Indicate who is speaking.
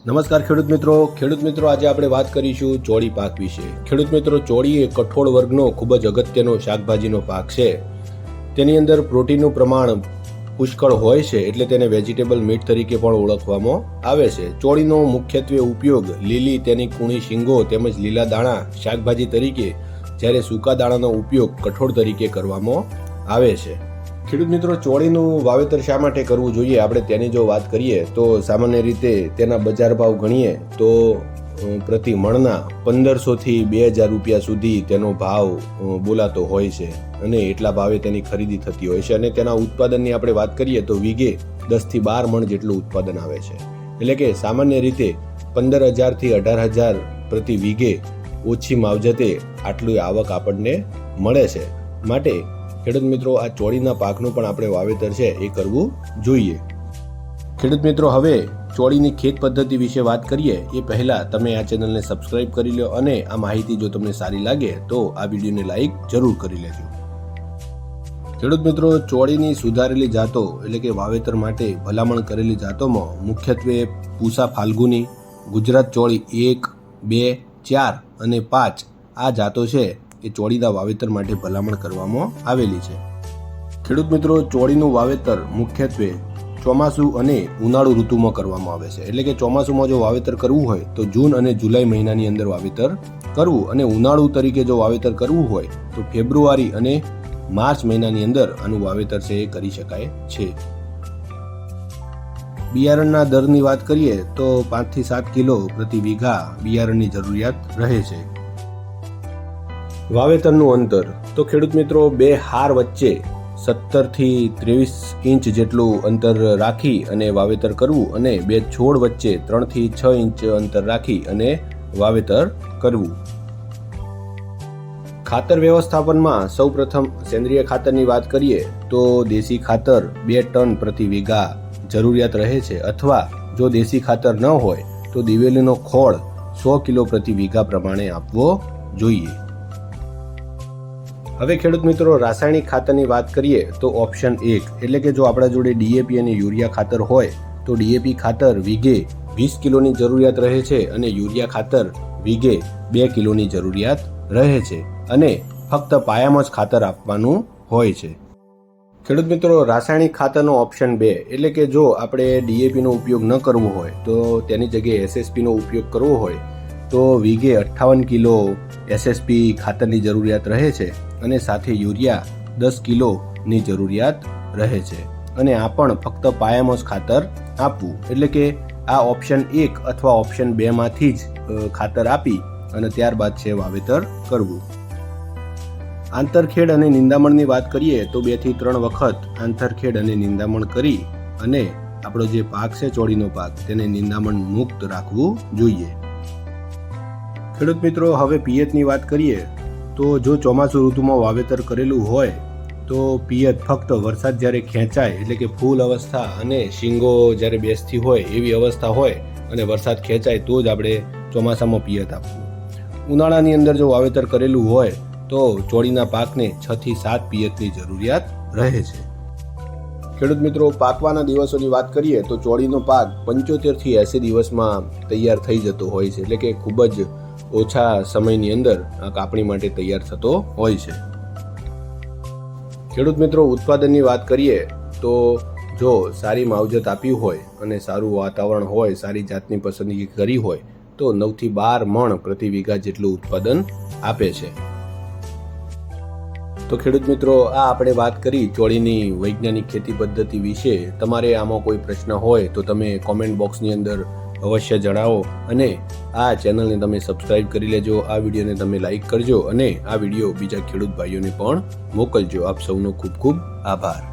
Speaker 1: નમસ્કાર ખેડૂત મિત્રો આજે આપણે વાત કરીશું ચોળી પાક વિશે। ખેડૂત મિત્રો, ચોળી એ કઠોળ વર્ગનો ખૂબ જ અગત્યનો શાકભાજીનો પાક છે। તેની અંદર પ્રોટીનનું પ્રમાણ પુષ્કળ હોય છે, એટલે તેને વેજીટેબલ મીટ તરીકે પણ ઓળખવામાં આવે છે। ચોળીનો મુખ્યત્વે ઉપયોગ લીલી તેની કૂણી શીંગો તેમજ લીલા દાણા શાકભાજી તરીકે, જ્યારે સૂકા દાણાનો ઉપયોગ કઠોળ તરીકે કરવામાં આવે છે। ખેડૂત મિત્રો, ચોળીનું વાવેતર શા માટે કરવું જોઈએ આપણે તેની જો વાત કરીએ તો સામાન્ય રીતે તેના બજાર ભાવ ગણીએ તો પ્રતિ મણના 1500 થી 2000 રૂપિયા સુધી તેનો ભાવ બોલાતો હોય છે અને એટલા ભાવે તેની ખરીદી થતી હોય છે। અને તેના ઉત્પાદનની આપણે વાત કરીએ તો વીઘે 10 થી 12 મણ જેટલું ઉત્પાદન આવે છે, એટલે કે સામાન્ય રીતે 15000 થી 18000 પ્રતિ વીઘે ઓછી માવજતે આટલી આવક આપણને મળે છે। માટે ખેડૂત મિત્રો, આ ચોળીના પાકનું પણ આપણે વાવેતર છે એ કરવું જોઈએ। ખેડૂત મિત્રો, હવે ચોળીની ખેત પદ્ધતિ વિશે વાત કરીએ એ પહેલા તમે આ ચેનલને સબસ્ક્રાઇબ કરી લો અને આ માહિતી જો તમને સારી લાગે તો આ વિડીયોને લાઈક જરૂર કરી લેજો। ખેડૂત મિત્રો, ચોળીની સુધારેલી જાતો એટલે કે વાવેતર માટે ભલામણ કરેલી જાતોમાં મુખ્યત્વે પૂસા ફાલ્ગુની, ગુજરાત ચોળી 1, 2, 4 અને 5 આ જાતો છે એ ચોળીના વાવેતર માટે ભલામણ કરવામાં આવેલી છે। ખેડૂત મિત્રો, ચોળીનું વાવેતર મુખ્યત્વે ચોમાસું અને ઉનાળુ ઋતુમાં કરવામાં આવે છે, એટલે કે ચોમાસુમાં જો વાવેતર કરવું હોય તો જૂન અને જુલાઈ મહિનાની અંદર વાવેતર કરવું, અને ઉનાળુ તરીકે જો વાવેતર કરવું હોય તો ફેબ્રુઆરી અને માર્ચ મહિનાની અંદર આનું વાવેતર છે એ કરી શકાય છે। બિયારણના દરની વાત કરીએ તો 5 થી 7 કિલો પ્રતિ વીઘા બિયારણની જરૂરિયાત રહે છે। વાવેતરનું અંતર તો ખેડૂત મિત્રો, બે હાર વચ્ચે 17 થી 23 ઇંચ જેટલું અંતર રાખી અને વાવેતર કરવું, અને બે છોડ વચ્ચે 3 થી 6 ઇંચ અંતર રાખી અને વાવેતર કરવું। ખાતર વ્યવસ્થાપનમાં સૌપ્રથમ સેન્દ્રિય ખાતરની વાત કરીએ તો દેશી ખાતર 2 ટન પ્રતિ વીઘા જરૂરિયાત રહે છે, અથવા જો દેશી ખાતર ન હોય તો દિવેલીનો ખોળ 100 કિલો પ્રતિ વીઘા પ્રમાણે આપવો જોઈએ। હવે ખેડૂત મિત્રો, રાસાયણિક ખાતરની વાત કરીએ તો ઓપ્શન 1 એટલે કે જો આપણા જોડે ડીએપી અને યુરિયા ખાતર હોય તો ડીએપી ખાતર વીઘે 20 કિલોની જરૂરિયાત રહે છે અને યુરિયા ખાતર વીઘે 2 કિલોની જરૂરિયાત રહે છે, અને ફક્ત પાયામાં જ ખાતર આપવાનું હોય છે। ખેડૂત મિત્રો, રાસાયણિક ખાતરનો ઓપ્શન 2 એટલે કે જો આપણે ડીએપીનો ઉપયોગ ન કરવો હોય તો તેની જગ્યાએ એસએસપીનો ઉપયોગ કરવો હોય તો વીઘે 58 કિલો એસએસપી ખાતરની જરૂરિયાત રહે છે, અને સાથે યુરિયા 10 કિલોની જરૂરિયાત રહે છે, અને આ પણ ફક્ત પાયામાં જ ખાતર આપવું, એટલે કે આ ઓપ્શન 1 અથવા ઓપ્શન 2 માંથી જ ખાતર આપી અને ત્યારબાદ છે વાવેતર કરવું। આંતરખેડ અને નિંદામણની વાત કરીએ તો 2 થી 3 વખત આંતરખેડ અને નિંદામણ કરી અને આપણો જે પાક છે ચોળીનો પાક તેને નિંદામણ મુક્ત રાખવું જોઈએ। ખેડૂત મિત્રો, હવે પિયતની વાત કરીએ તો જો ચોમાસુ ઋતુમાં વાવેતર કરેલું હોય તો પિયત ફક્ત વરસાદ જ્યારે ખેંચાય એટલે કે ફૂલ અવસ્થા અને શીંગો જ્યારે બેસતી હોય એવી અવસ્થા હોય અને વરસાદ ખેંચાય તો જ આપણે ચોમાસામાં પિયત આપવું। ઉનાળાની અંદર જો વાવેતર કરેલું હોય તો ચોળીના પાકને 6 થી 7 પિયતની જરૂરિયાત રહે છે। ખેડૂત મિત્રો, પાકવાના દિવસોની વાત કરીએ તો ચોળીનો પાક 75 થી 80 દિવસમાં તૈયાર થઈ જતો હોય છે, એટલે કે ખૂબ જ ઓછા સમયની અંદર આ કાપણી માટે તૈયાર થતો હોય છે। ખેડૂત મિત્રો, ઉત્પાદનની વાત કરીએ તો જો સારી માવજત આપી હોય અને સારું વાતાવરણ હોય, સારી જાતની પસંદગી કરી હોય તો 9 થી 12 મણ પ્રતિ વીઘા જેટલું ઉત્પાદન આપે છે। તો ખેડૂત મિત્રો, આ આપણે વાત કરી ચોળીની વૈજ્ઞાનિક ખેતી પદ્ધતિ વિશે। તમારે આમાં કોઈ પ્રશ્ન હોય તો તમે કોમેન્ટ બોક્સની અંદર અવશ્ય જણાવો, અને આ ચેનલને તમે સબસ્ક્રાઇબ કરી લેજો, આ વિડીયોને તમે લાઈક કરજો અને આ વિડીયો બીજા ખેડૂત ભાઈઓને પણ મોકલજો। આપ સૌનો ખૂબ ખૂબ આભાર।